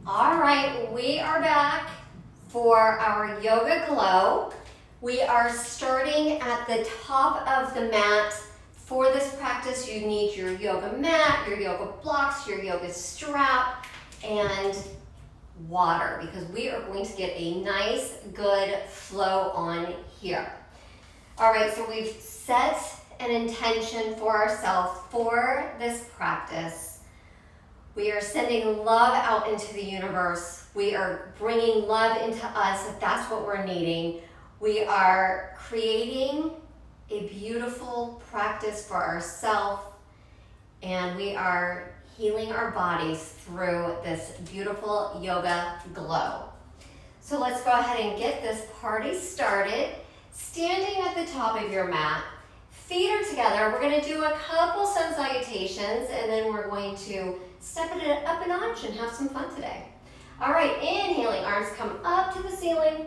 All right, we are back for our yoga glow. We are starting at the top of the mat. For this practice, you need your yoga mat, your yoga blocks, your yoga strap, and water, because we are going to get a nice, good flow on here. All right, so we've set an intention for ourselves for this practice. We are sending love out into the universe. We are bringing love into us if that's what we're needing. We are creating a beautiful practice for ourselves, and we are healing our bodies through this beautiful yoga glow. So let's go ahead and get this party started. Standing at the top of your mat, feet are together. We're going to do a couple sun salutations, and then we're going to step it up a notch and have some fun today. All right, inhaling, arms come up to the ceiling.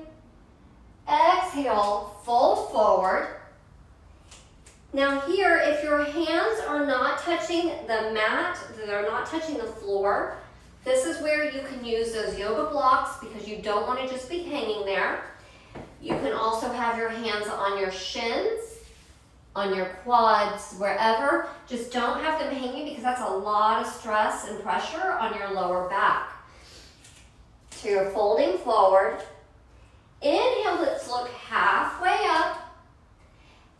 Exhale, fold forward. Now here, if your hands are not touching the mat, they're not touching the floor, this is where you can use those yoga blocks because you don't want to just be hanging there. You can also have your hands on your shins, on your quads, wherever. Just don't have them hanging because that's a lot of stress and pressure on your lower back. So you're folding forward. Inhale, let's look halfway up.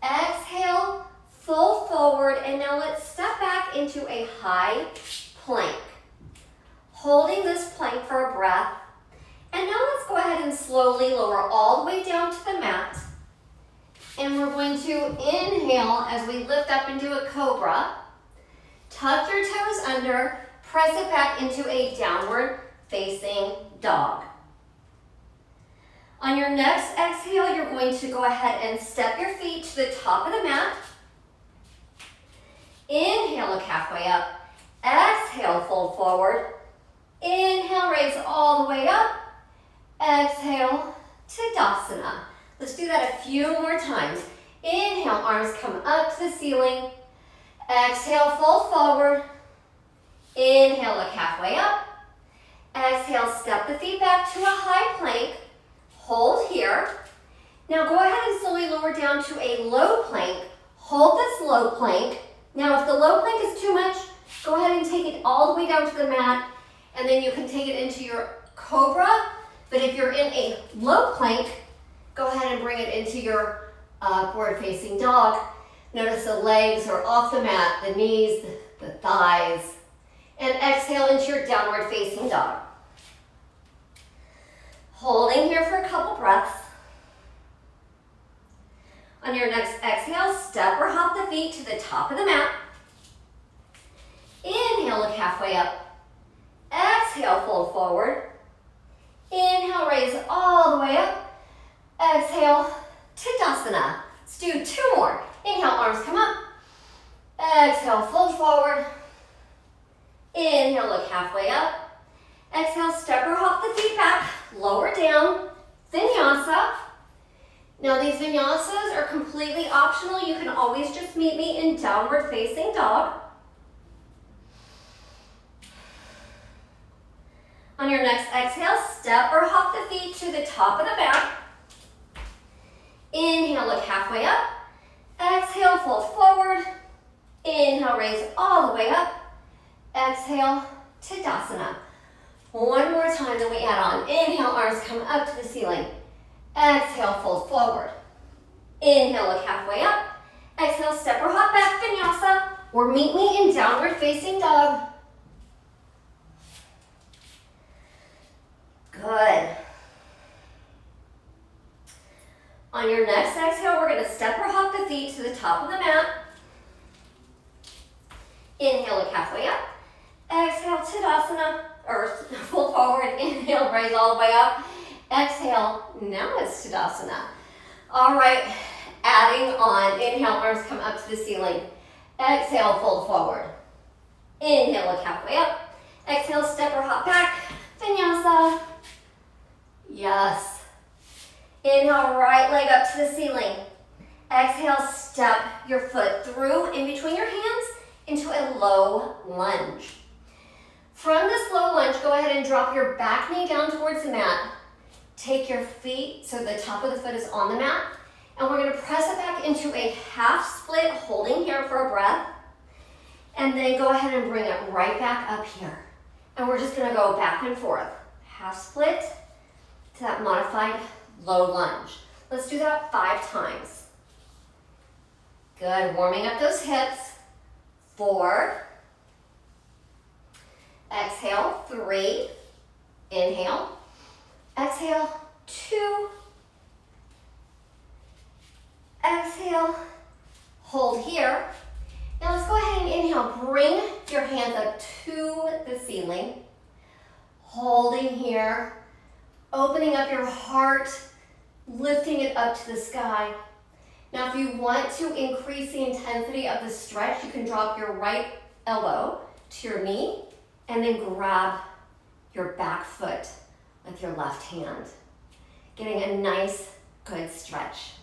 Exhale, fold forward, and now let's step back into a high plank. Holding this plank for a breath. And now let's go ahead and slowly lower all the way down to the mat. And we're going to inhale as we lift up into a Cobra. Tuck your toes under, press it back into a downward facing dog. On your next exhale, you're going to go ahead and step your feet to the top of the mat. Inhale, look halfway up. Exhale, fold forward. Inhale, raise all the way up. Exhale, Tadasana. Let's do that a few more times. Inhale, arms come up to the ceiling. Exhale, fold forward. Inhale, look halfway up. Exhale, step the feet back to a high plank. Hold here. Now go ahead and slowly lower down to a low plank. Hold this low plank. Now if the low plank is too much, go ahead and take it all the way down to the mat, and then you can take it into your Cobra. But if you're in a low plank, go ahead and bring it into your forward-facing dog. Notice the legs are off the mat, the knees, the thighs. And exhale into your downward-facing dog. Holding here for a couple breaths. On your next exhale, step or hop the feet to the top of the mat. Inhale, look halfway up. Exhale, fold forward. Inhale, raise all the way up. Exhale, Tadasana. Let's do two more. Inhale, arms come up. Exhale, fold forward. Inhale, look halfway up. Exhale, step or hop the feet back, lower down. Vinyasa. Now these vinyasas are completely optional. You can always just meet me in downward facing dog. On your next exhale, step or hop the feet to the top of the mat. Inhale, look halfway up. Exhale, fold forward. Inhale, raise all the way up. Exhale, Tadasana. One more time, then we add on. Inhale, arms come up to the ceiling. Exhale, fold forward. Inhale, look halfway up. Exhale, step or hop back, Vinyasa. Or meet me in downward facing dog. Good. On your next exhale, we're going to step or hop the feet to the top of the mat. Inhale, look halfway up. Exhale, Tadasana, or fold forward. Inhale, raise all the way up. Exhale, now it's Tadasana. All right, adding on. Inhale, arms come up to the ceiling. Exhale, fold forward. Inhale, look halfway up. Exhale, step or hop back. Vinyasa. Yes. Inhale, right leg up to the ceiling. Exhale, step your foot through in between your hands into a low lunge. From this low lunge, go ahead and drop your back knee down towards the mat. Take your feet so the top of the foot is on the mat. And we're going to press it back into a half split, holding here for a breath. And then go ahead and bring it right back up here. And we're just going to go back and forth. Half split to that modified low lunge. Let's do that 5 times. Good, warming up those hips. 4. Exhale, 3. Inhale. Exhale, 2. Exhale, hold here. Now let's go ahead and inhale. Bring your hands up to the ceiling. Holding here. Opening up your heart. Lifting it up to the sky. Now if you want to increase the intensity of the stretch, you can drop your right elbow to your knee and then grab your back foot with your left hand. Getting a nice, good stretch.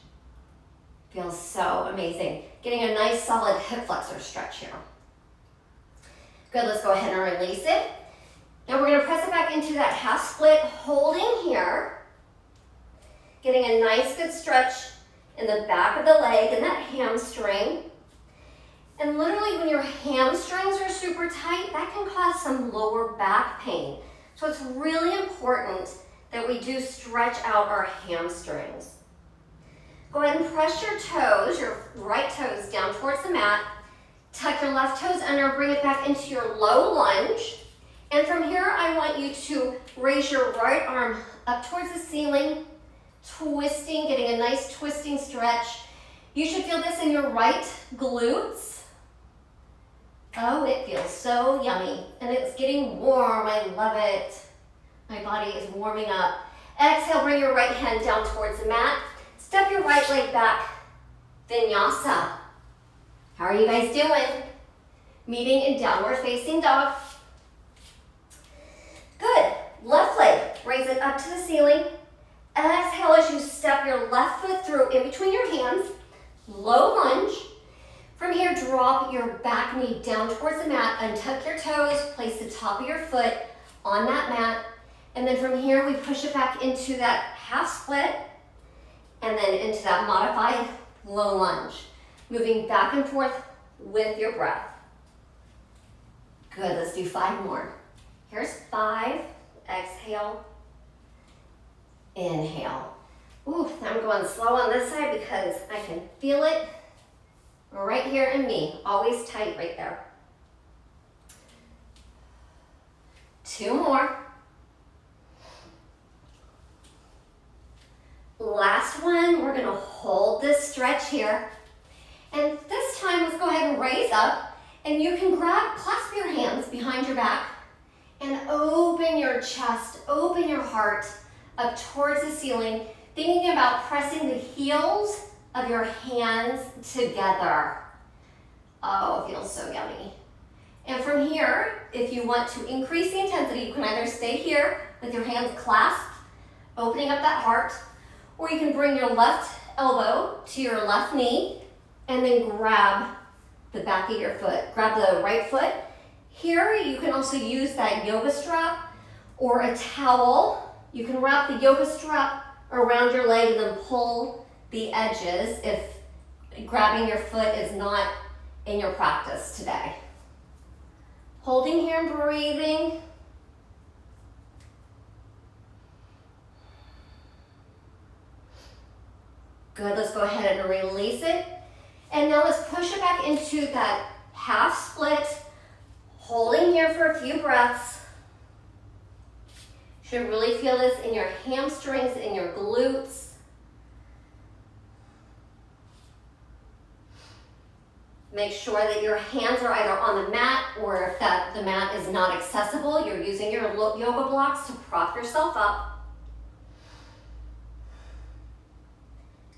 Feels so amazing. Getting a nice solid hip flexor stretch here. Good, let's go ahead and release it. Now we're gonna press it back into that half split, holding here. Getting a nice good stretch in the back of the leg and that hamstring. And literally when your hamstrings are super tight, that can cause some lower back pain. So it's really important that we do stretch out our hamstrings. Go ahead and press your toes, your right toes down towards the mat. Tuck your left toes under, bring it back into your low lunge. And from here, I want you to raise your right arm up towards the ceiling, twisting, getting a nice twisting stretch. You should feel this in your right glutes. Oh, it feels so yummy. And it's getting warm, I love it. My body is warming up. Exhale, bring your right hand down towards the mat. Step your right leg back, Vinyasa. How are you guys doing? Meeting in downward facing dog. Good, left leg, raise it up to the ceiling. Exhale as you step your left foot through in between your hands. Low lunge. From here, drop your back knee down towards the mat, untuck your toes, place the top of your foot on that mat. And then from here, we push it back into that half split. And then into that modified low lunge. Moving back and forth with your breath. Good, let's do 5 more. Here's 5, exhale, inhale. Ooh, I'm going slow on this side because I can feel it right here in me, always tight right there. 2 more. Last one, we're gonna hold this stretch here. And this time, let's go ahead and raise up. And you can clasp your hands behind your back and open your chest, open your heart up towards the ceiling, thinking about pressing the heels of your hands together. Oh, it feels so yummy. And from here, if you want to increase the intensity, you can either stay here with your hands clasped, opening up that heart, or you can bring your left elbow to your left knee and then grab the back of your foot. Grab the right foot. Here, you can also use that yoga strap or a towel. You can wrap the yoga strap around your leg and then pull the edges if grabbing your foot is not in your practice today. Holding here and breathing. Good, let's go ahead and release it. And now let's push it back into that half split, holding here for a few breaths. You should really feel this in your hamstrings, in your glutes. Make sure that your hands are either on the mat, or if the mat is not accessible, you're using your yoga blocks to prop yourself up.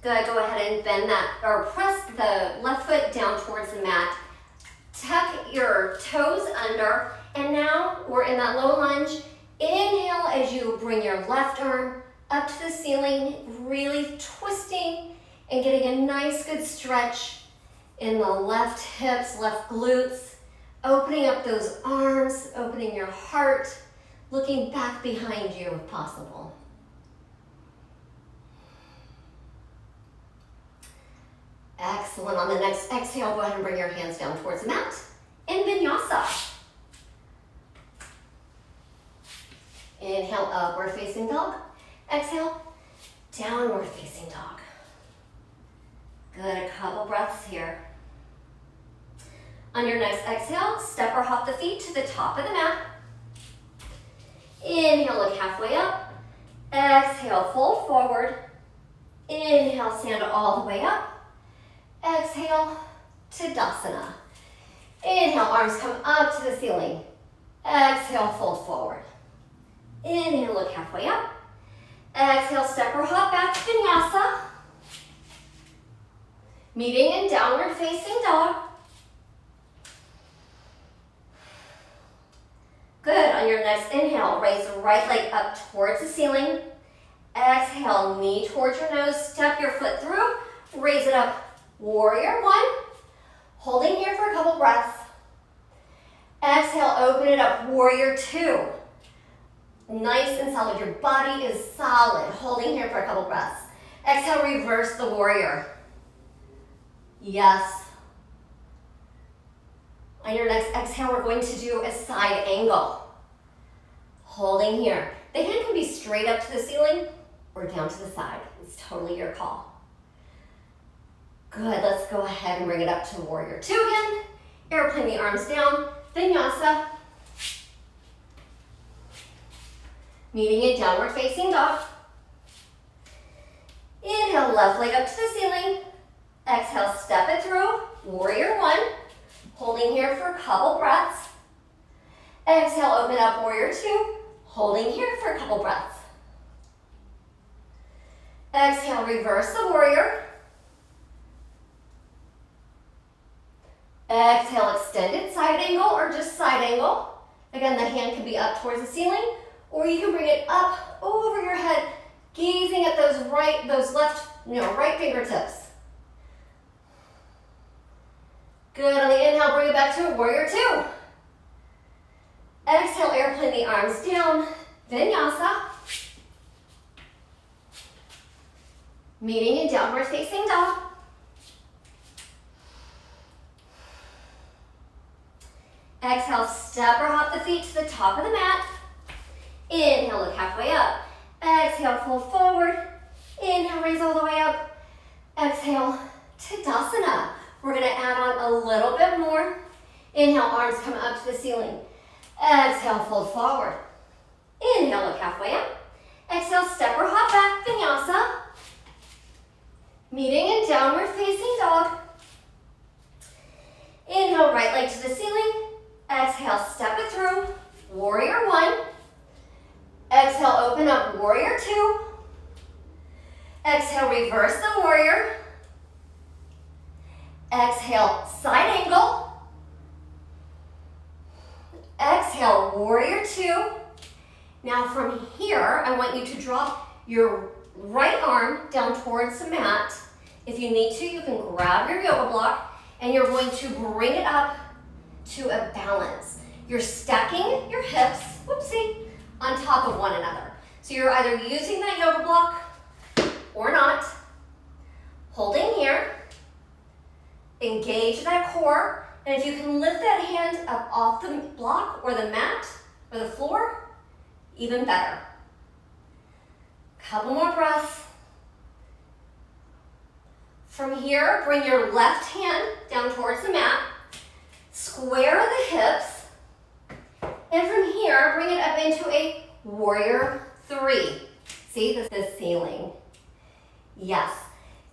Good, go ahead and bend that, or press the left foot down towards the mat. Tuck your toes under, and now we're in that low lunge. Inhale as you bring your left arm up to the ceiling, really twisting and getting a nice good stretch in the left hips, left glutes, Opening up those arms, opening your heart, looking back behind you if possible. Excellent. On the next exhale, go ahead and bring your hands down towards the mat in Vinyasa. Inhale, upward facing dog. Exhale, downward facing dog. Good, a couple breaths here. On your next exhale, step or hop the feet to the top of the mat. Inhale, look halfway up. Exhale, fold forward. Inhale, stand all the way up. Exhale, Tadasana. Inhale, arms come up to the ceiling. Exhale, fold forward. Inhale, look halfway up. Exhale, step or hop back to Vinyasa. Meeting in downward facing dog. Good, on your next inhale, raise the right leg up towards the ceiling. Exhale, knee towards your nose, step your foot through, raise it up, warrior one. Holding here for a couple breaths. Exhale, open it up, warrior two. Nice and solid, your body is solid. Holding here for a couple breaths. Exhale, reverse the warrior. Yes. On your next exhale, we're going to do a side angle. Holding here. The hand can be straight up to the ceiling or down to the side. It's totally your call. Good, let's go ahead and bring it up to warrior two again. Airplane the arms down, Vinyasa. Meeting in downward facing dog. Inhale, left leg up to the ceiling. Exhale, step it through, warrior one. Holding here for a couple breaths. Exhale, open up, warrior two. Holding here for a couple breaths. Exhale, reverse the warrior. Exhale, extended side angle or just side angle. Again, the hand can be up towards the ceiling, or you can bring it up over your head, gazing at those right fingertips. Good, on the inhale, bring it back to a warrior two. Exhale, airplane the arms down, Vinyasa. Meeting in downward facing dog. Exhale, step or hop the feet to the top of the mat. Inhale, look halfway up. Exhale, fold forward. Inhale, raise all the way up. Exhale, Tadasana. We're gonna add on a little bit more. Inhale, arms come up to the ceiling. Exhale, fold forward. Inhale, look halfway up. Exhale, step or hop back, Vinyasa. Meeting in downward facing dog. Inhale, right leg to the ceiling. Exhale, step it through, warrior one. Exhale, open up, warrior two. Exhale, reverse the warrior. Exhale, side angle. Exhale, warrior two. Now from here, I want you to drop your right arm down towards the mat. If you need to, you can grab your yoga block and you're going to bring it up to a balance. You're stacking your hips, whoopsie, on top of one another. So you're either using that yoga block or not. Holding here, engage that core, and if you can lift that hand up off the block or the mat or the floor, even better. Couple more breaths. From here, bring your left hand down towards the mat, square the hips, and from here, bring it up into a warrior three. See, this is ceiling. Yes.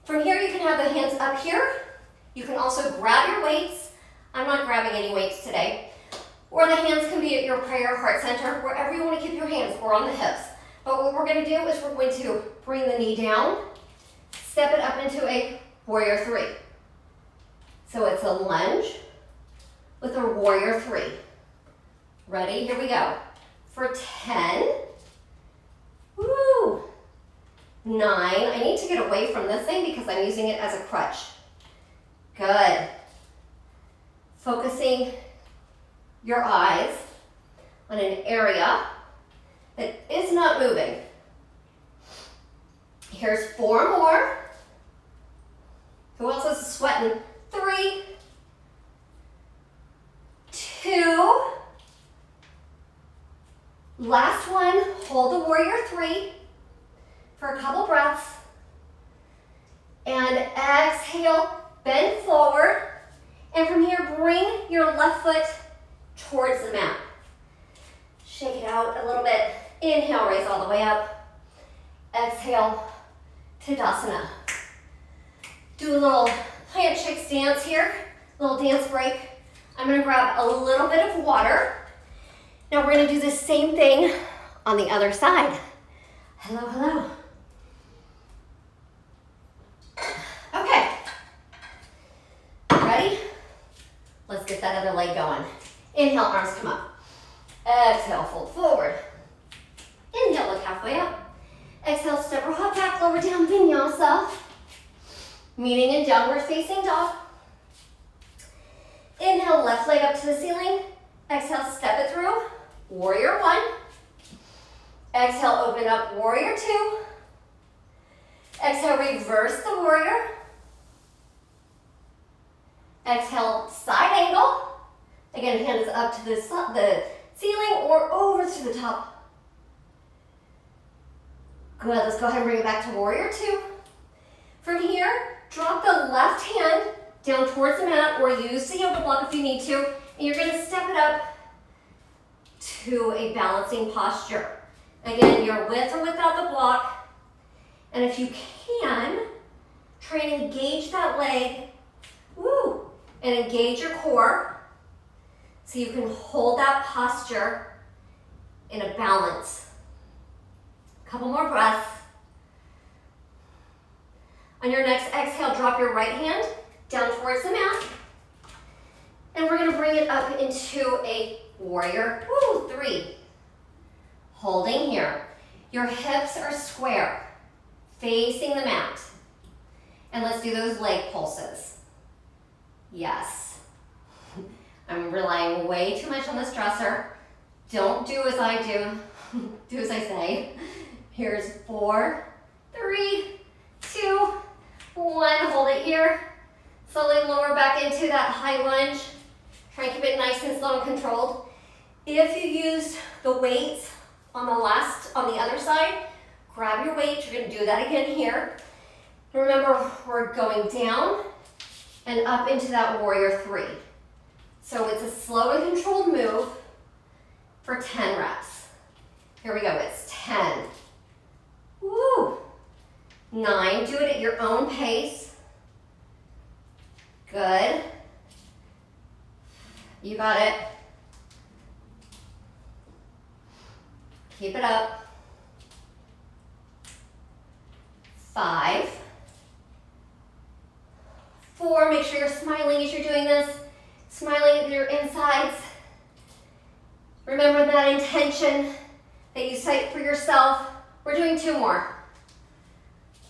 From here, you can have the hands up here. You can also grab your weights. I'm not grabbing any weights today. Or the hands can be at your prayer heart center, wherever you want to keep your hands, or on the hips. But what we're going to do is we're going to bring the knee down, step it up into a warrior three. So it's a lunge with a warrior three. Ready? Here we go. For 10. Woo! 9. I need to get away from this thing because I'm using it as a crutch. Good. Focusing your eyes on an area that is not moving. Here's 4 more. Who else is sweating? 3, 2, last one. Hold the warrior 3 for a couple breaths. And exhale, bend forward. And from here, bring your left foot towards the mat. Shake it out a little bit. Inhale, raise all the way up. Exhale, Tadasana. Do a little handshake dance here, a little dance break. I'm gonna grab a little bit of water. Now we're gonna do the same thing on the other side. Hello, hello. Okay. Ready? Let's get that other leg going. Inhale, arms come up. Exhale, fold forward. Inhale, look halfway up. Exhale, step or hop back, lower down, Vinyasa. Meeting in downward facing dog. Inhale, left leg up to the ceiling. Exhale, step it through. Warrior 1. Exhale, open up, warrior 2. Exhale, reverse the warrior. Exhale, side angle. Again, hand is up to the ceiling or over to the top. Good, let's go ahead and bring it back to warrior 2. From here, drop the left hand down towards the mat or use the yoga block if you need to. And you're gonna step it up to a balancing posture. Again, you're with or without the block. And if you can, try and engage that leg, woo, and engage your core so you can hold that posture in a balance. A couple more breaths. On your next exhale, drop your right hand down towards the mat. And we're gonna bring it up into a warrior 3. Holding here. Your hips are square, facing the mat. And let's do those leg pulses. Yes. I'm relying way too much on this dresser. Don't do as I do. Do as I say. Here's 4, 3, 2, 1. Hold it here. Slowly lower back into that high lunge. Try and keep it nice and slow and controlled. If you use the weights on the other side, grab your weight. You're gonna do that again here. Remember, we're going down and up into that warrior 3. So it's a slow and controlled move for 10 reps. Here we go, it's 10. Woo! 9, do it at your own pace. Good. You got it. Keep it up. 5, 4, make sure you're smiling as you're doing this. Smiling at your insides. Remember that intention that you set for yourself. We're doing 2 more.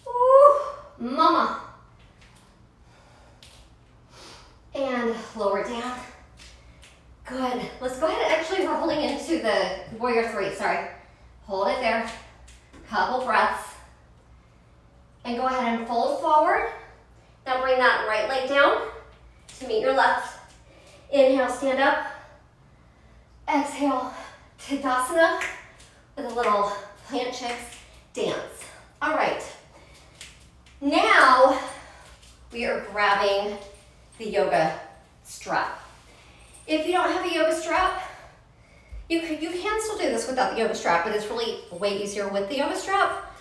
Woo, mama. And lower down. Good. Let's go ahead. Actually, we're holding into the warrior 3. Sorry. Hold it there. Couple breaths. And go ahead and fold forward. Now bring that right leg down to meet your left. Inhale, stand up. Exhale, Tadasana with a little plant chicks dance. All right. Now we are grabbing the yoga strap. If you don't have a yoga strap, you can still do this without the yoga strap, but it's really way easier with the yoga strap.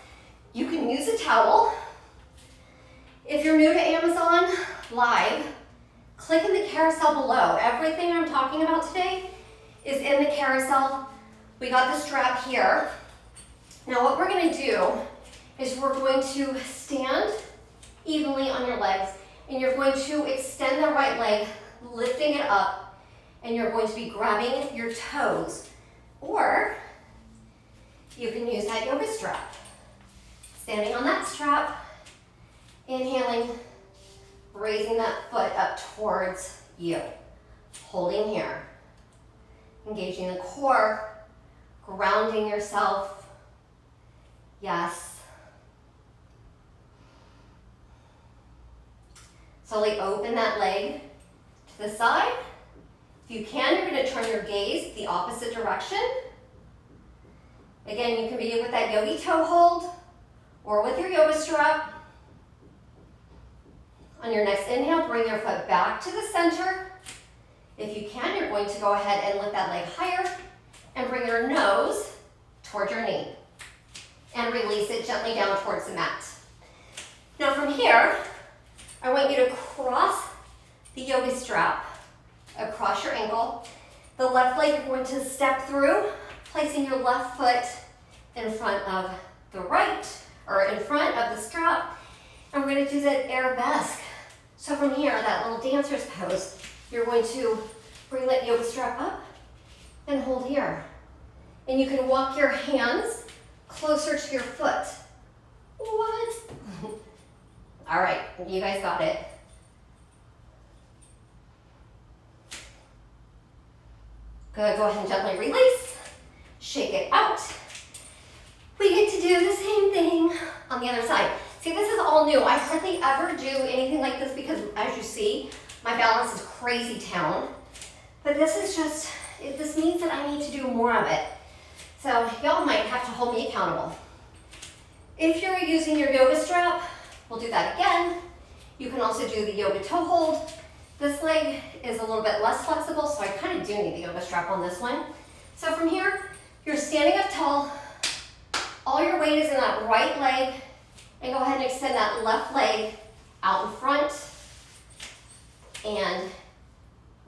You can use a towel. If you're new to Amazon Live, click in the carousel below. Everything I'm talking about today is in the carousel. We got the strap here. Now what we're gonna do is we're going to stand evenly on your legs, and you're going to extend the right leg, lifting it up, and you're going to be grabbing your toes. Or you can use that yoga strap. Standing on that strap, inhaling, raising that foot up towards you. Holding here. Engaging the core, grounding yourself. Yes. Slowly open that leg to the side. If you can, you're going to turn your gaze the opposite direction. Again, you can be with that yogi toe hold or with your yoga strap. On your next inhale, bring your foot back to the center. If you can, you're going to go ahead and lift that leg higher and bring your nose towards your knee. And release it gently down towards the mat. Now from here, I want you to cross the yoga strap across your ankle. The left leg you're going to step through, placing your left foot in front of the right, or in front of the strap. And we're going to do that arabesque. So from here, that little dancer's pose, you're going to bring that yoga strap up and hold here. And you can walk your hands closer to your foot. What? All right, you guys got it. Good, go ahead and gently release. Shake it out. We get to do the same thing on the other side. See, this is all new. I hardly ever do anything like this because, as you see, my balance is crazy town. But this is just, this means that I need to do more of it. So y'all might have to hold me accountable. If you're using your yoga strap, we'll do that again. You can also do the yoga toe hold. This leg is a little bit less flexible, so I kind of do need the yoga strap on this one. So from here, you're standing up tall. All your weight is in that right leg. And go ahead and extend that left leg out in front. And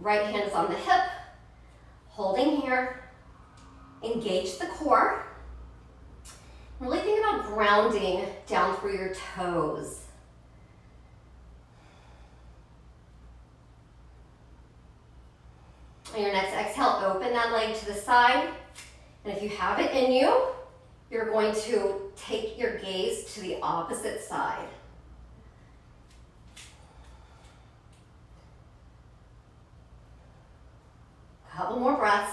right hand is on the hip. Holding here. Engage the core. Really think about grounding down through your toes. On your next exhale, open that leg to the side. And if you have it in you, you're going to take your gaze to the opposite side. Couple more breaths.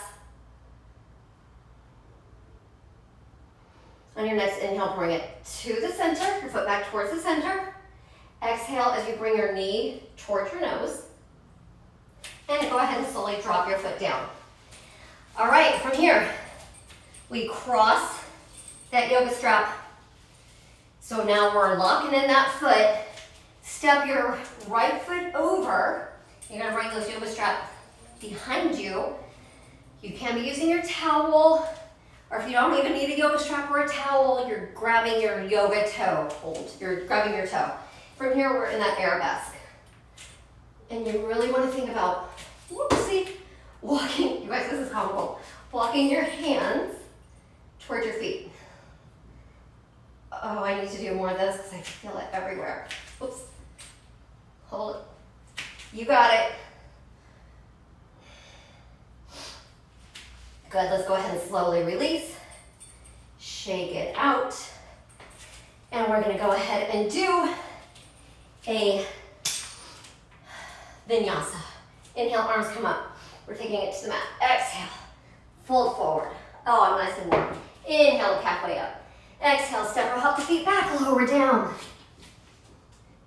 On your next inhale, bring it to the center, your foot back towards the center. Exhale as you bring your knee towards your nose. And go ahead and slowly drop your foot down. All right, from here, we cross that yoga strap. So now we're locking in that foot. Step your right foot over. You're gonna bring those yoga strap behind you. You can be using your towel, or if you don't even need a yoga strap or a towel, you're grabbing your yoga toe hold. You're grabbing your toe. From here, we're in that arabesque. And you really want to think about, whoopsie, walking, you guys, this is comical, walking your hands towards your feet. Oh, I need to do more of this because I feel it everywhere. Oops. Hold it. You got it. Good, let's go ahead and slowly release. Shake it out. And we're gonna go ahead and do a Vinyasa. Inhale, arms come up. We're taking it to the mat. Exhale, fold forward. Oh, I'm nice and warm. Inhale, halfway up. Exhale, step or hop the feet back, lower down.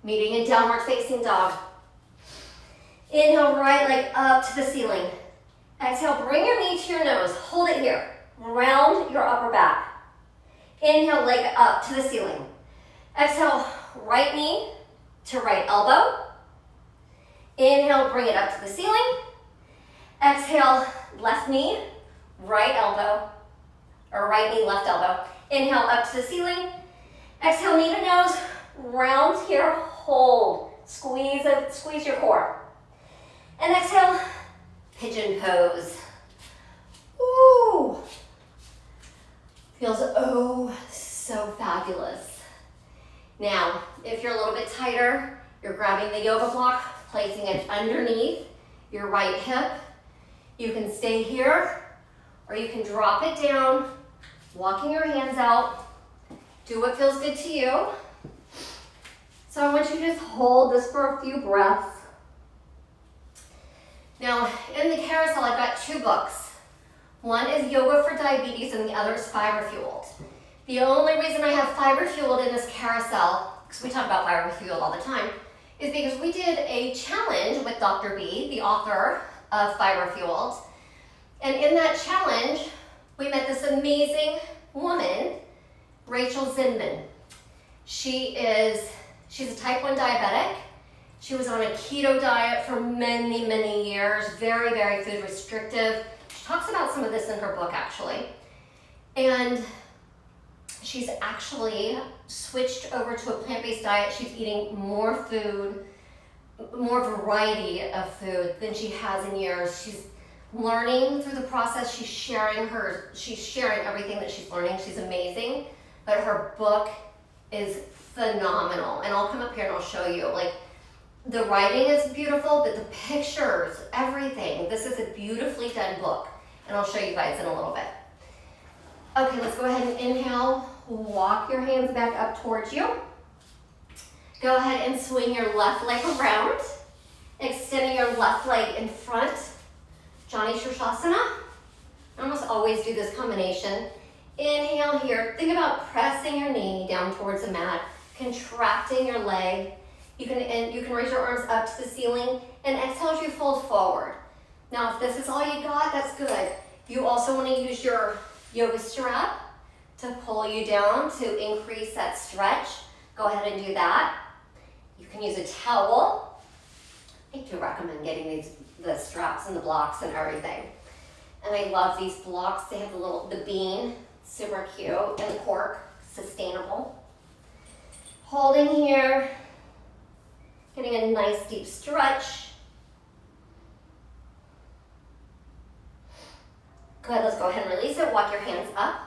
Meeting in downward facing dog. Inhale, right leg up to the ceiling. Exhale, bring your knee to your nose. Hold it here. Round your upper back. Inhale, leg up to the ceiling. Exhale, right knee to right elbow. Inhale, bring it up to the ceiling. Exhale, left knee, right elbow, or right knee, left elbow. Inhale, up to the ceiling. Exhale, knee to nose, round here, hold. Squeeze your core. And exhale, pigeon pose. Ooh. Feels oh so fabulous. Now, if you're a little bit tighter, you're grabbing the yoga block, placing it underneath your right hip. You can stay here, or you can drop it down, walking your hands out. Do what feels good to you. So I want you to just hold this for a few breaths. Now, in the carousel, I've got 2 books. One is yoga for diabetes and the other is fiber fueled. The only reason I have fiber fueled in this carousel, because we talk about fiber fueled all the time, is because we did a challenge with Dr. B, the author of Fiber Fueled. And in that challenge, we met this amazing woman, Rachel Zinman. She's a type 1 diabetic. She was on a keto diet for many, many years, very, very food restrictive. She talks about some of this in her book, actually. And she's actually switched over to a plant-based diet. She's eating more food, more variety of food than she has in years. She's learning through the process. She's sharing everything that she's learning. She's amazing. But her book is phenomenal. And I'll come up here and I'll show you. Like, the writing is beautiful, but the pictures, everything. This is a beautifully done book. And I'll show you guys in a little bit. Okay, let's go ahead and inhale. Walk your hands back up towards you. Go ahead and swing your left leg around, extending your left leg in front. Jani Shirshasana. I almost always do this combination. Inhale here. Think about pressing your knee down towards the mat, contracting your leg. You can raise your arms up to the ceiling, and exhale as you fold forward. Now, if this is all you got, that's good. You also want to use your yoga strap to pull you down to increase that stretch. Go ahead and do that. You can use a towel. I do recommend getting the straps and the blocks and everything. And I love these blocks. They have the bean, super cute, and the cork, sustainable. Holding here, getting a nice deep stretch. Good, let's go ahead and release it. Walk your hands up.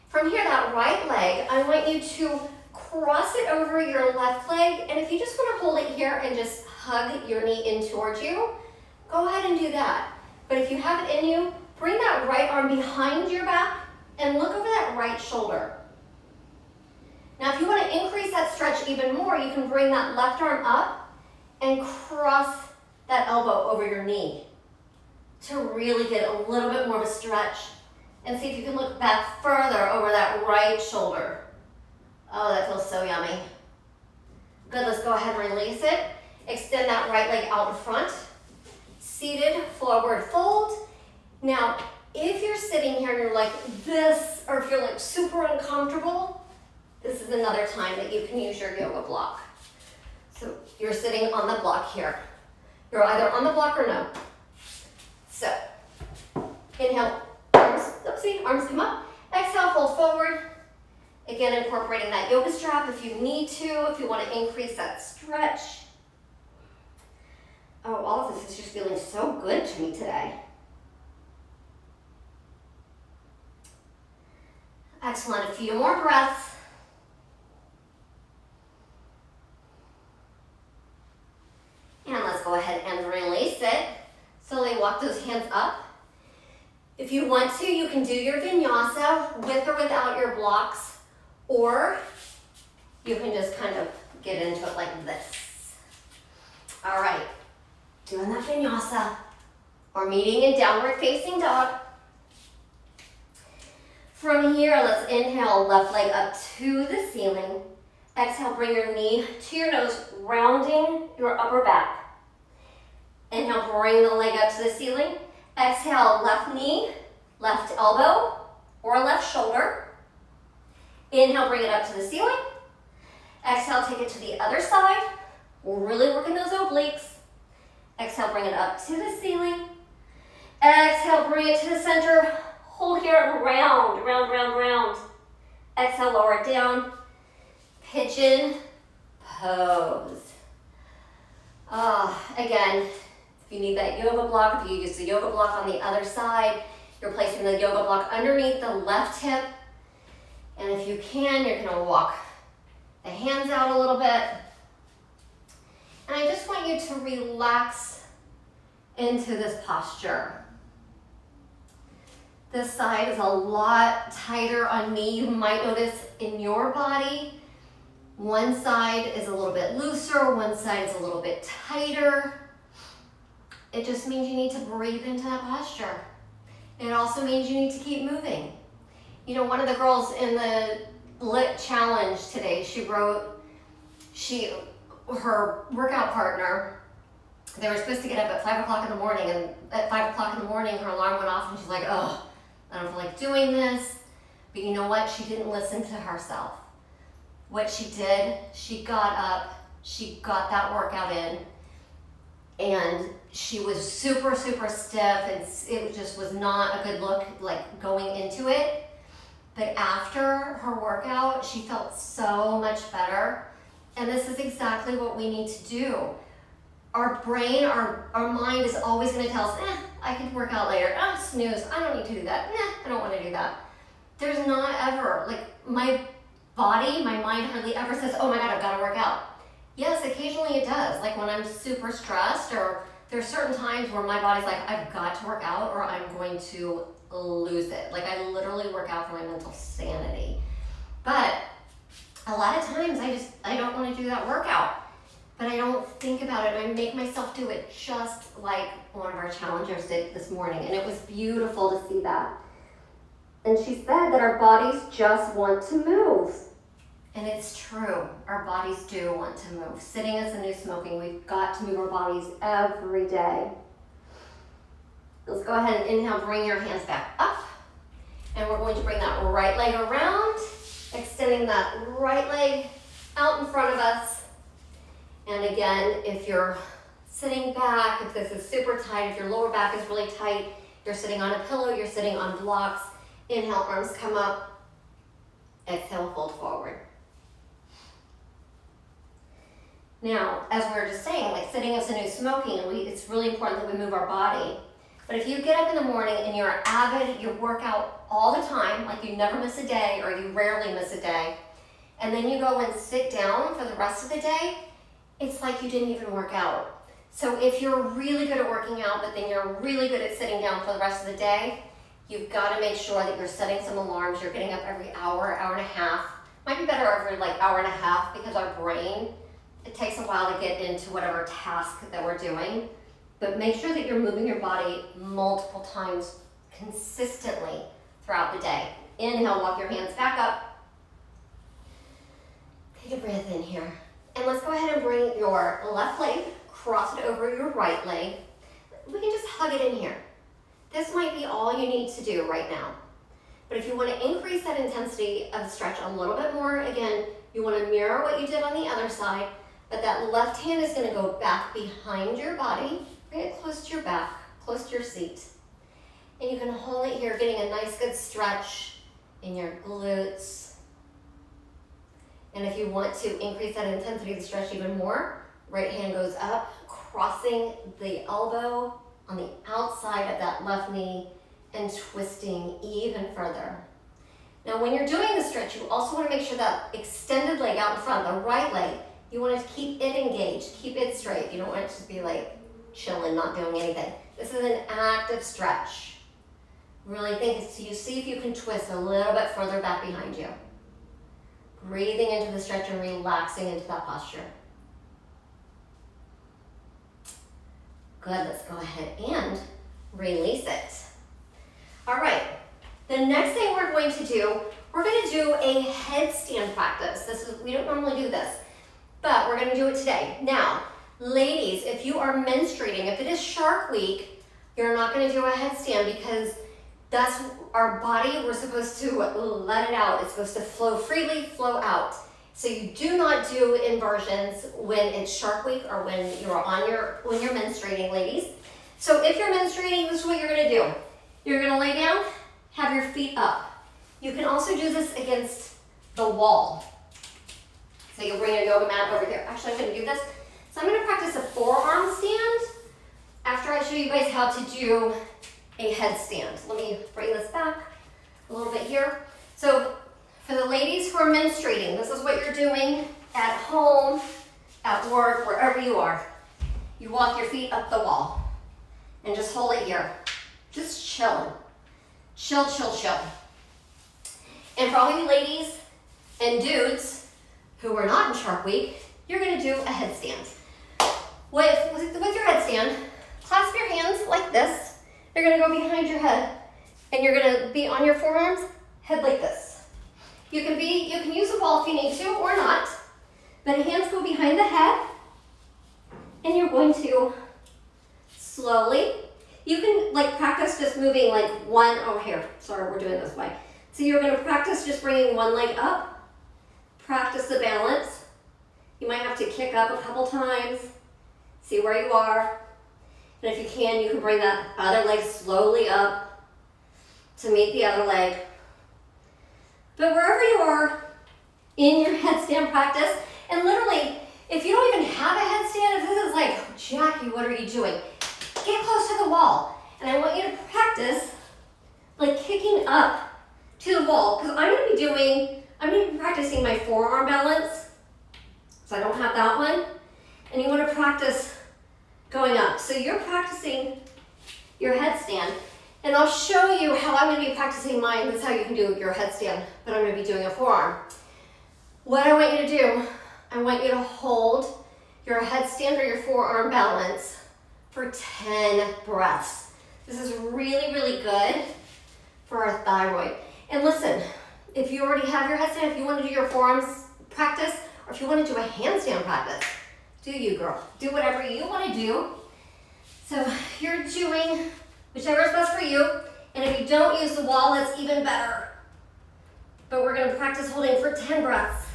From here, that right leg, I want you to cross it over your left leg. And if you just want to hold it here and just hug your knee in towards you, go ahead and do that. But if you have it in you, bring that right arm behind your back and look over that right shoulder. Now, if you want to increase that stretch even more, you can bring that left arm up and cross that elbow over your knee to really get a little bit more of a stretch. And see if you can look back further over that right shoulder. Oh, that feels so yummy. Good, let's go ahead and release it. Extend that right leg out in front. Seated, forward fold. Now, if you're sitting here and you're like this, or if you're like super uncomfortable, this is another time that you can use your yoga block. So you're sitting on the block here. You're either on the block or no. So, inhale. Arms come up. Exhale, fold forward. Again, incorporating that yoga strap if you need to, if you want to increase that stretch. Oh, all of this is just feeling so good to me today. Excellent. A few more breaths. And let's go ahead and release it. Slowly walk those hands up. If you want to, you can do your vinyasa with or without your blocks, or you can just kind of get into it like this. All right, doing that vinyasa, or meeting in downward facing dog. From here, let's inhale, left leg up to the ceiling. Exhale, bring your knee to your nose, rounding your upper back. Inhale, bring the leg up to the ceiling. Exhale, left knee, left elbow, or left shoulder. Inhale, bring it up to the ceiling. Exhale, take it to the other side. We're really working those obliques. Exhale, bring it up to the ceiling. Exhale, bring it to the center. Hold here and round, round, round, round. Exhale, lower it down. Pigeon pose. Again, if you need that yoga block, if you use the yoga block on the other side, you're placing the yoga block underneath the left hip. And if you can, you're gonna walk the hands out a little bit. And I just want you to relax into this posture. This side is a lot tighter on me. You might notice in your body, one side is a little bit looser, one side is a little bit tighter. It just means you need to breathe into that posture. It also means you need to keep moving. You know, one of the girls in the Lit Challenge today, she wrote, her workout partner, they were supposed to get up at 5 o'clock in the morning, and at 5 o'clock in the morning, her alarm went off, and she's like, oh, I don't feel like doing this. But you know what? She didn't listen to herself. What she did, she got up, she got that workout in, and she was super, super stiff, and it just was not a good look, like, going into it. But after her workout, she felt so much better. And this is exactly what we need to do. Our brain, our mind is always going to tell us, I could work out later. Snooze, I don't need to do that. I don't want to do that. There's not ever, like, my body, my mind hardly ever says, oh my God, I've got to work out. Yes, occasionally it does. Like when I'm super stressed, or there's certain times where my body's like, I've got to work out or I'm going to lose it. Like I literally work out for my mental sanity. But a lot of times I don't want to do that workout, but I don't think about it. I make myself do it, just like one of our challengers did this morning. And it was beautiful to see that. And she said that our bodies just want to move. And it's true. Our bodies do want to move. Sitting is the new smoking. We've got to move our bodies every day. Let's go ahead and inhale, bring your hands back up. And we're going to bring that right leg around, extending that right leg out in front of us. And again, if you're sitting back, if this is super tight, if your lower back is really tight, you're sitting on a pillow, you're sitting on blocks, inhale, arms come up. Exhale, fold forward. Now, as we were just saying, like sitting is the new smoking, and it's really important that we move our body. But if you get up in the morning and you're avid, you work out all the time, like you never miss a day or you rarely miss a day, and then you go and sit down for the rest of the day, it's like you didn't even work out. So if you're really good at working out, but then you're really good at sitting down for the rest of the day, you've got to make sure that you're setting some alarms. You're getting up every hour, hour and a half. Might be better every like hour and a half, because our brain, it takes a while to get into whatever task that we're doing. But make sure that you're moving your body multiple times consistently throughout the day. Inhale, walk your hands back up. Take a breath in here. And let's go ahead and bring your left leg, cross it over your right leg. We can just hug it in here. This might be all you need to do right now. But if you want to increase that intensity of the stretch a little bit more, again, you want to mirror what you did on the other side, but that left hand is going to go back behind your body, bring it close to your back, close to your seat. And you can hold it here, getting a nice good stretch in your glutes. And if you want to increase that intensity of the stretch even more, right hand goes up, crossing the elbow on the outside of that left knee and twisting even further. Now when you're doing the stretch, you also want to make sure that extended leg out in front, the right leg, you want to keep it engaged, keep it straight. You don't want it to just be like chilling, not doing anything. This is an active stretch. Really think, so you see if you can twist a little bit further back behind you. Breathing into the stretch and relaxing into that posture. Good, let's go ahead and release it. All right, the next thing we're going to do, we're going to do a headstand practice. We don't normally do this, but we're going to do it today. Now, ladies, if you are menstruating, if it is Shark Week, you're not going to do a headstand, because that's our body. We're supposed to let it out. It's supposed to flow freely, flow out. So you do not do inversions when it's Shark Week or when you're menstruating, ladies. So if you're menstruating, this is what you're going to do. You're going to lay down, have your feet up. You can also do this against the wall. So you'll bring your yoga mat over here. Actually, I'm going to do this. So I'm going to practice a forearm stand after I show you guys how to do a headstand. Let me bring this back a little bit here. So for the ladies who are menstruating, this is what you're doing at home, at work, wherever you are. You walk your feet up the wall and just hold it here. Just chilling. Chill, chill, chill. And for all you ladies and dudes who are not in Shark Week, you're going to do a headstand. With your headstand, clasp your hands like this. They're going to go behind your head. And you're gonna be on your forearms, head like this. You can use a wall if you need to or not, but hands go behind the head, and you're going to slowly, you can like practice just moving like one, oh here, sorry, we're doing this way. So you're gonna practice just bringing one leg up, practice the balance. You might have to kick up a couple times, see where you are. And if you can bring that other leg slowly up to meet the other leg. But wherever you are in your headstand practice, and literally, if you don't even have a headstand, if this is like, Jackie, what are you doing? Get close to the wall. And I want you to practice like kicking up to the wall, because I'm gonna be practicing my forearm balance, so I don't have that one. And you wanna practice going up. So you're practicing your headstand, and I'll show you how I'm gonna be practicing mine. That's how you can do your headstand, but I'm gonna be doing a forearm. What I want you to do, I want you to hold your headstand or your forearm balance for 10 breaths. This is really, really good for our thyroid. And listen, if you already have your headstand, if you want to do your forearms practice, or if you want to do a handstand practice, do you, girl. Do whatever you want to do. So you're doing whichever is best for you. And if you don't use the wall, that's even better. But we're going to practice holding for 10 breaths.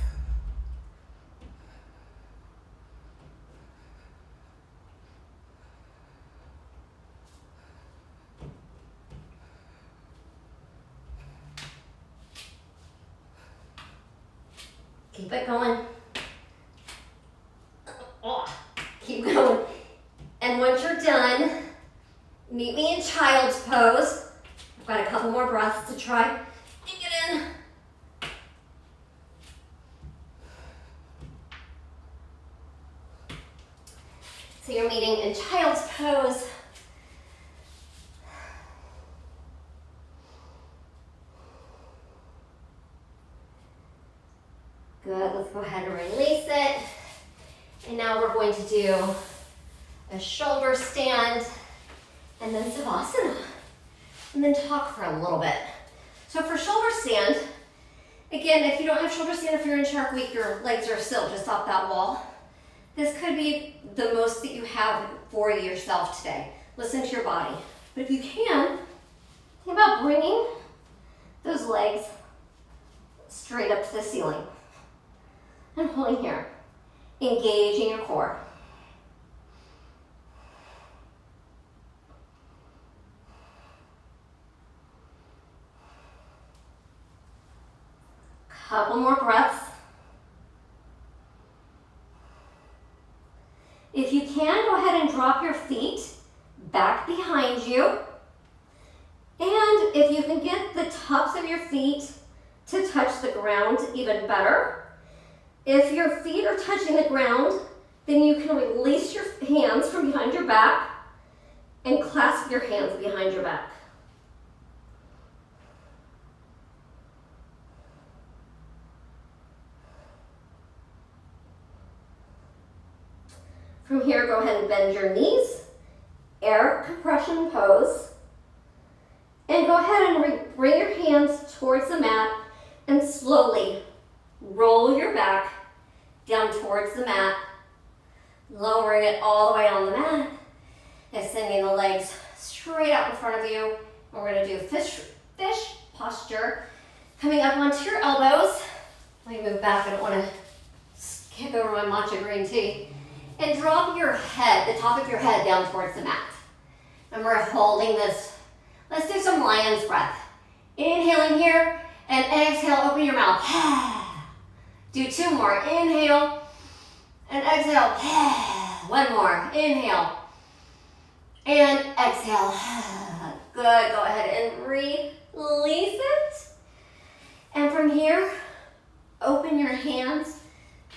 Keep it going. Oh, keep going. And once you're done, meet me in child's pose. I've got a couple more breaths to try and get in. So you're meeting in child's pose. Good, let's go ahead and release it. And now we're going to do a shoulder stand and then Savasana. And then talk for a little bit. So for shoulder stand, again, if you don't have shoulder stand, if you're in Shark Week, your legs are still just off that wall. This could be the most that you have for yourself today. Listen to your body. But if you can, think about bringing those legs straight up to the ceiling. And holding here, engaging your core. Couple more breaths. If you can, go ahead and drop your feet back behind you. And if you can get the tops of your feet to touch the ground, even better. If your feet are touching the ground, then you can release your hands from behind your back and clasp your hands behind your back. From here, go ahead and bend your knees, air compression pose, and go ahead and bring your hands towards the mat and slowly roll your back down towards the mat, lowering it all the way on the mat, extending the legs straight out in front of you. And we're gonna do fish posture, coming up onto your elbows. Let me move back, I don't wanna kick over my matcha green tea. And drop your head, the top of your head down towards the mat. And we're holding this. Let's do some lion's breath. Inhaling here, and exhale, open your mouth. Do 2 more. Inhale and exhale. One more. Inhale and exhale. Good. Go ahead and release it. And from here, open your hands.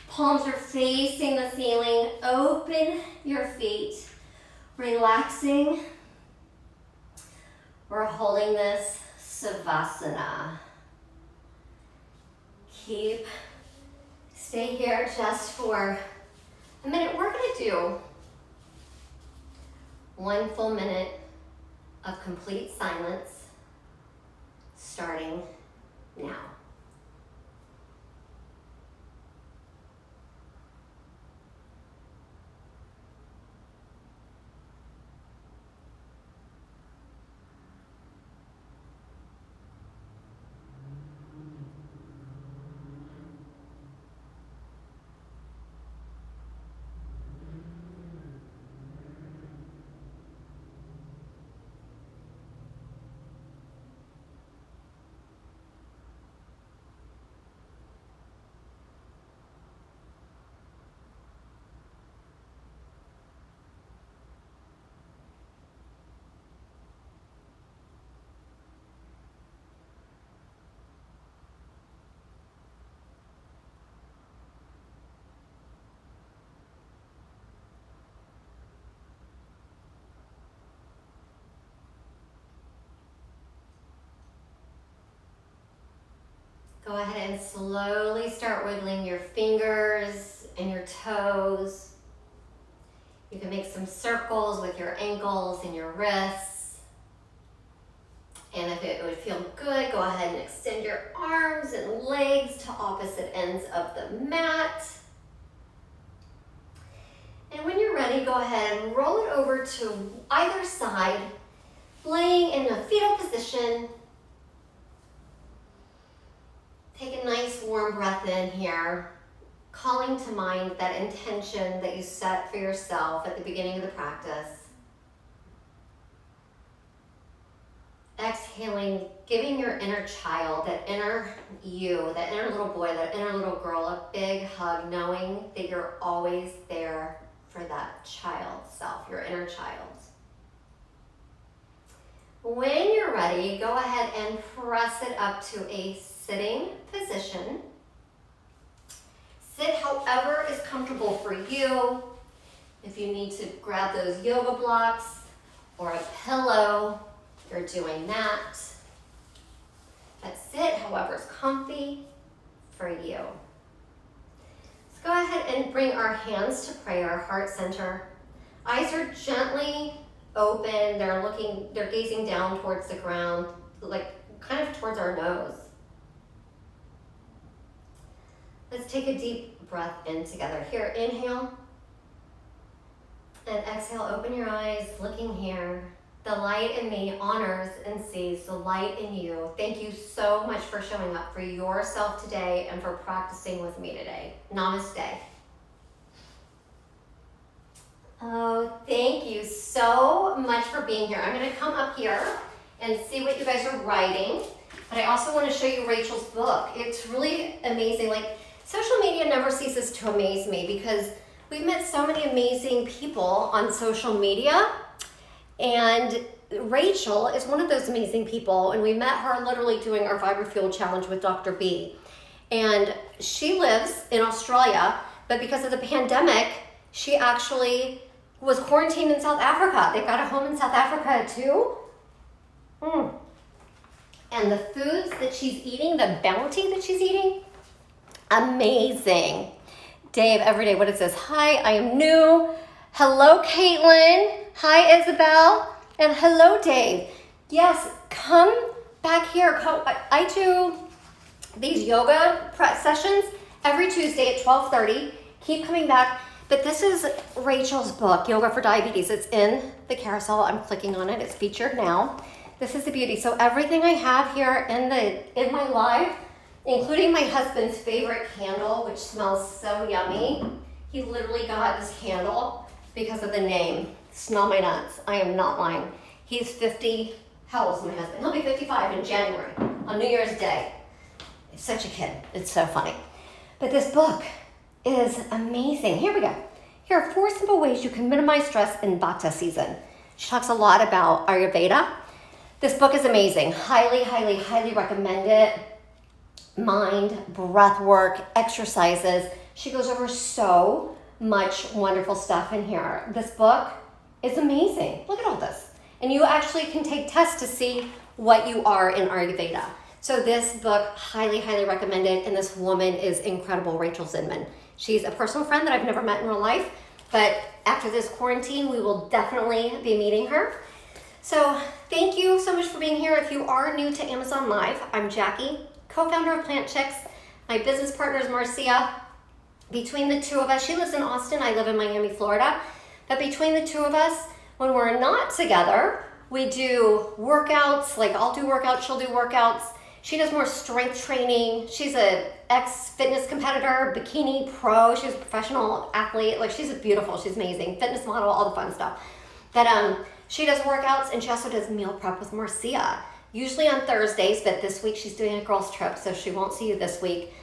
Palms are facing the ceiling. Open your feet. Relaxing. We're holding this Savasana. Stay here just for a minute. We're going to do 1 full minute of complete silence. Go ahead and slowly start wiggling your fingers and your toes. You can make some circles with your ankles and your wrists. And if it would feel good, go ahead and extend your arms and legs to opposite ends of the mat. And when you're ready, go ahead and roll it over to either side, laying in a fetal position. Take a nice warm breath in here, calling to mind that intention that you set for yourself at the beginning of the practice. Exhaling, giving your inner child, that inner you, that inner little boy, that inner little girl, a big hug, knowing that you're always there for that child self, your inner child. When you're ready, go ahead and press it up to a sitting position. Sit however is comfortable for you. If you need to grab those yoga blocks or a pillow, you're doing that. But sit however is comfy for you. Let's go ahead and bring our hands to prayer, heart center. Eyes are gently open. They're gazing down towards the ground, like kind of towards our nose. Let's take a deep breath in together. Here, inhale. And exhale, open your eyes, looking here. The light in me honors and sees the light in you. Thank you so much for showing up for yourself today and for practicing with me today. Namaste. Oh, thank you so much for being here. I'm going to come up here and see what you guys are writing. But I also want to show you Rachel's book. It's really amazing. Like, social media never ceases to amaze me because we've met so many amazing people on social media. And Rachel is one of those amazing people, and we met her literally doing our Vibra Fuel Challenge with Dr. B. And she lives in Australia, but because of the pandemic, she actually was quarantined in South Africa. They've got a home in South Africa too. And the foods that she's eating, the bounty that she's eating, amazing. Dave, every day, what is this? Hi, I am new. Hello, Caitlin. Hi, Isabel. And hello, Dave. Yes, come back here. I do these yoga sessions every Tuesday at 12:30. Keep coming back. But this is Rachel's book, Yoga for Diabetes. It's in the carousel. I'm clicking on it. It's featured now. This is the beauty. So everything I have here in my life, including my husband's favorite candle, which smells so yummy. He literally got this candle because of the name. Smell my nuts. I am not lying. He's 50. How old is my husband? He'll be 55 in January on New Year's Day. He's such a kid. It's so funny. But this book is amazing. Here we go. Here are 4 simple ways you can minimize stress in Vata season. She talks a lot about Ayurveda. This book is amazing. Highly, highly, highly recommend it. Mind, breath work, exercises. She goes over so much wonderful stuff in here. This book is amazing. Look at all this. And you actually can take tests to see what you are in Ayurveda. So this book, highly, highly recommended. And this woman is incredible, Rachel Zinman. She's a personal friend that I've never met in real life, but after this quarantine, we will definitely be meeting her. So thank you so much for being here. If you are new to Amazon Live, I'm Jackie, co-founder of Plant Chicks. My business partner is Marcia. Between the two of us, she lives in Austin, I live in Miami, Florida. But between the two of us, when we're not together, we do workouts. Like, I'll do workouts, she'll do workouts. She does more strength training. She's an ex-fitness competitor, bikini pro. She's a professional athlete. Like, she's beautiful, she's amazing. Fitness model, all the fun stuff. But she does workouts, and she also does meal prep with Marcia. Usually on Thursdays, but this week she's doing a girls trip, so she won't see you this week.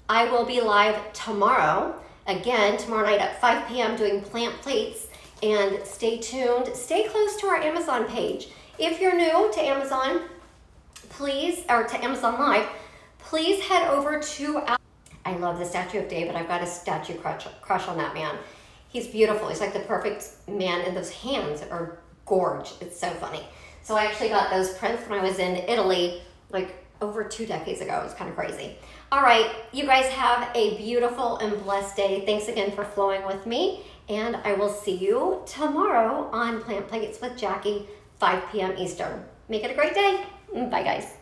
I will be live tomorrow, again, tomorrow night at 5 p.m. doing plant plates, and stay tuned. Stay close to our Amazon page. If you're new to Amazon, please, or to Amazon Live, please head over to I love the statue of David. I've got a statue crush on that man. He's beautiful. He's like the perfect man, and those hands are gorge. It's so funny. So I actually got those prints when I was in Italy, like over 2 decades ago. It's kind of crazy. All right, you guys have a beautiful and blessed day. Thanks again for flowing with me, and I will see you tomorrow on Plant Plates with Jackie, 5 p.m. Eastern. Make it a great day. Bye, guys.